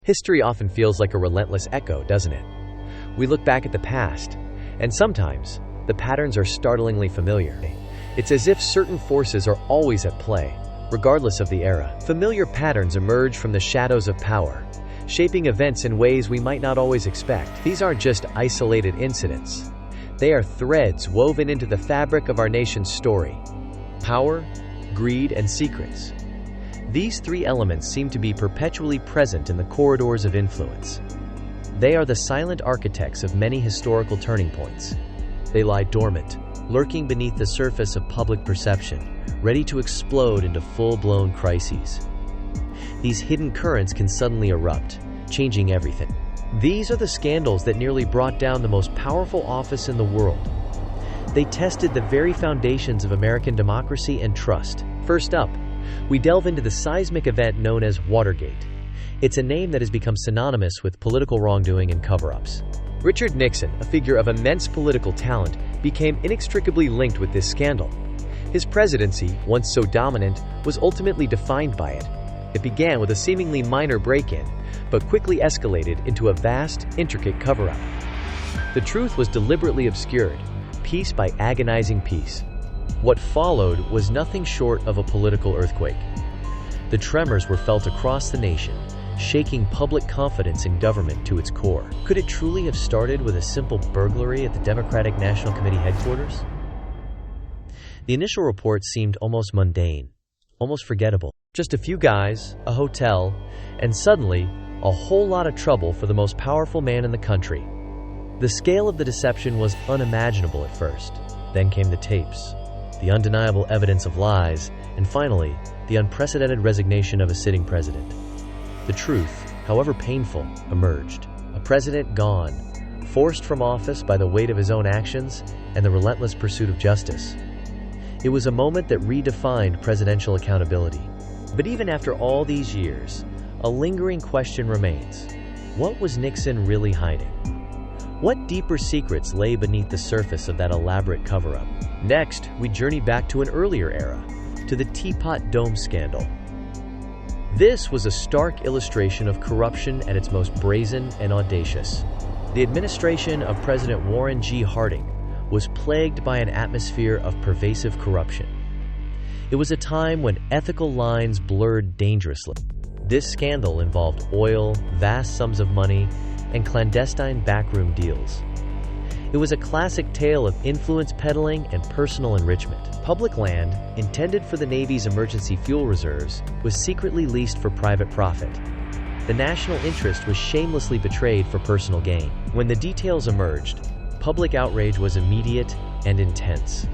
History often feels like a relentless echo, doesn't it? We look back at the past, and sometimes the patterns are startlingly familiar. It's as if certain forces are always at play, regardless of the era. Familiar patterns emerge from the shadows of power, shaping events in ways we might not always expect. These aren't just isolated incidents. They are threads woven into the fabric of our nation's story. Power, greed, and secrets. These three elements seem to be perpetually present in the corridors of influence. They are the silent architects of many historical turning points. They lie dormant, lurking beneath the surface of public perception, ready to explode into full-blown crises. These hidden currents can suddenly erupt, changing everything. These are the scandals that nearly brought down the most powerful office in the world. They tested the very foundations of American democracy and trust. First up, we delve into the seismic event known as Watergate. It's a name that has become synonymous with political wrongdoing and cover-ups. Richard Nixon, a figure of immense political talent, became inextricably linked with this scandal. His presidency, once so dominant, was ultimately defined by it. It began with a seemingly minor break-in, but quickly escalated into a vast, intricate cover-up. The truth was deliberately obscured, piece by agonizing piece. What followed was nothing short of a political earthquake. The tremors were felt across the nation, shaking public confidence in government to its core. Could it truly have started with a simple burglary at the Democratic National Committee headquarters? The initial reports seemed almost mundane, almost forgettable. Just a few guys, a hotel, and suddenly, a whole lot of trouble for the most powerful man in the country. The scale of the deception was unimaginable at first. Then came the tapes, the undeniable evidence of lies, and finally, the unprecedented resignation of a sitting president. The truth, however painful, emerged. A president gone, forced from office by the weight of his own actions and the relentless pursuit of justice. It was a moment that redefined presidential accountability. But even after all these years, a lingering question remains. What was Nixon really hiding? What deeper secrets lay beneath the surface of that elaborate cover-up? Next, we journey back to an earlier era, to the Teapot Dome scandal. This was a stark illustration of corruption at its most brazen and audacious. The administration of President Warren G. Harding was plagued by an atmosphere of pervasive corruption. It was a time when ethical lines blurred dangerously. This scandal involved oil, vast sums of money, and clandestine backroom deals. It was a classic tale of influence peddling and personal enrichment. Public land, intended for the Navy's emergency fuel reserves, was secretly leased for private profit. The national interest was shamelessly betrayed for personal gain. When the details emerged, public outrage was immediate and intense.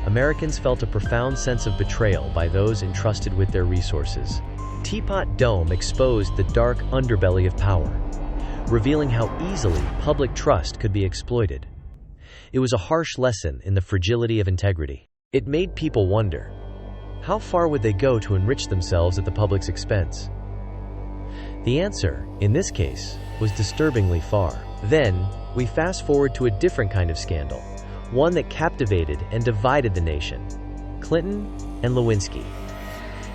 Americans felt a profound sense of betrayal by those entrusted with their resources. Teapot Dome exposed the dark underbelly of power, revealing how easily public trust could be exploited. It was a harsh lesson in the fragility of integrity. It made people wonder, how far would they go to enrich themselves at the public's expense? The answer, in this case, was disturbingly far. Then, we fast forward to a different kind of scandal, one that captivated and divided the nation: Clinton and Lewinsky.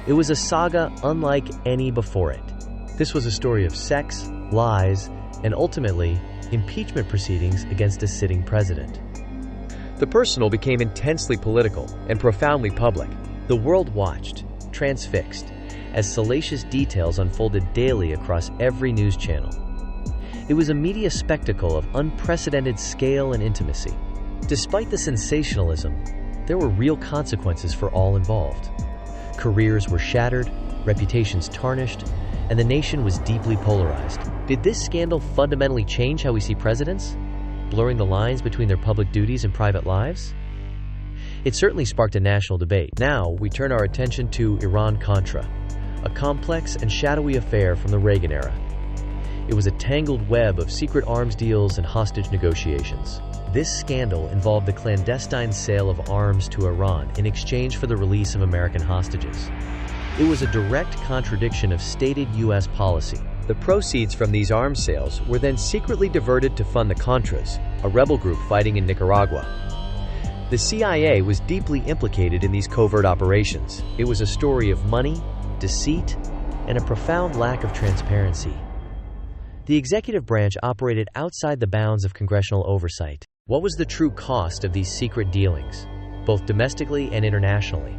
It was a saga unlike any before it. This was a story of sex, lies, and ultimately, impeachment proceedings against a sitting president. The personal became intensely political and profoundly public. The world watched, transfixed, as salacious details unfolded daily across every news channel. It was a media spectacle of unprecedented scale and intimacy. Despite the sensationalism, there were real consequences for all involved. Careers were shattered, reputations tarnished, and the nation was deeply polarized. Did this scandal fundamentally change how we see presidents, blurring the lines between their public duties and private lives? It certainly sparked a national debate. Now, we turn our attention to Iran-Contra, a complex and shadowy affair from the Reagan era. It was a tangled web of secret arms deals and hostage negotiations. This scandal involved the clandestine sale of arms to Iran in exchange for the release of American hostages. It was a direct contradiction of stated U.S. policy. The proceeds from these arms sales were then secretly diverted to fund the Contras, a rebel group fighting in Nicaragua. The CIA was deeply implicated in these covert operations. It was a story of money, deceit, and a profound lack of transparency. The executive branch operated outside the bounds of congressional oversight. What was the true cost of these secret dealings, both domestically and internationally?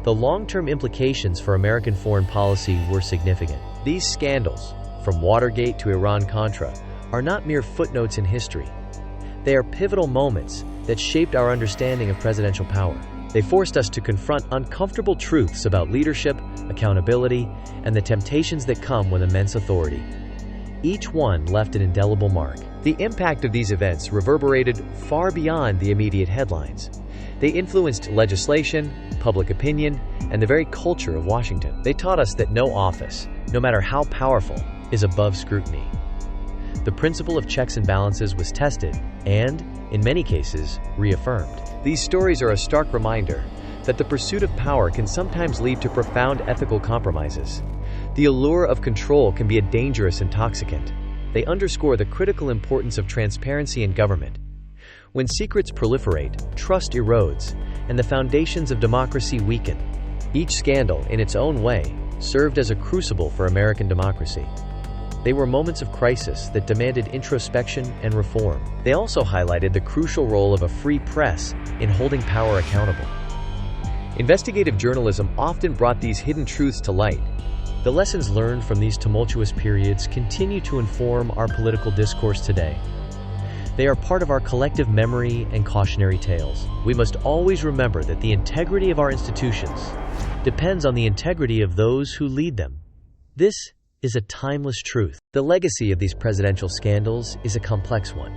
The long-term implications for American foreign policy were significant. These scandals, from Watergate to Iran-Contra, are not mere footnotes in history. They are pivotal moments that shaped our understanding of presidential power. They forced us to confront uncomfortable truths about leadership, accountability, and the temptations that come with immense authority. Each one left an indelible mark. The impact of these events reverberated far beyond the immediate headlines. They influenced legislation, public opinion, and the very culture of Washington. They taught us that no office, no matter how powerful, is above scrutiny. The principle of checks and balances was tested and, in many cases, reaffirmed. These stories are a stark reminder that the pursuit of power can sometimes lead to profound ethical compromises. The allure of control can be a dangerous intoxicant. They underscore the critical importance of transparency in government. When secrets proliferate, trust erodes, and the foundations of democracy weaken. Each scandal, in its own way, served as a crucible for American democracy. They were moments of crisis that demanded introspection and reform. They also highlighted the crucial role of a free press in holding power accountable. Investigative journalism often brought these hidden truths to light. The lessons learned from these tumultuous periods continue to inform our political discourse today. They are part of our collective memory and cautionary tales. We must always remember that the integrity of our institutions depends on the integrity of those who lead them. This is a timeless truth. The legacy of these presidential scandals is a complex one.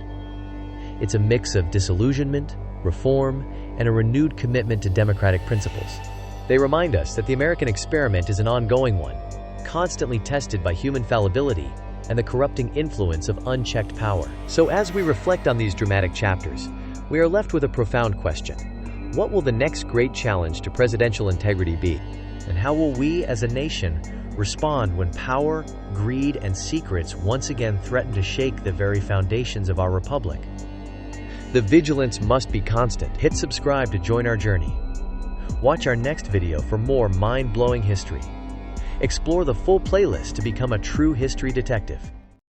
It's a mix of disillusionment, reform, and a renewed commitment to democratic principles. They remind us that the American experiment is an ongoing one, constantly tested by human fallibility and the corrupting influence of unchecked power. So as we reflect on these dramatic chapters, we are left with a profound question. What will the next great challenge to presidential integrity be? And how will we as a nation respond when power, greed, and secrets once again threaten to shake the very foundations of our republic? The vigilance must be constant. Hit subscribe to join our journey. Watch our next video for more mind-blowing history. Explore the full playlist to become a true history detective.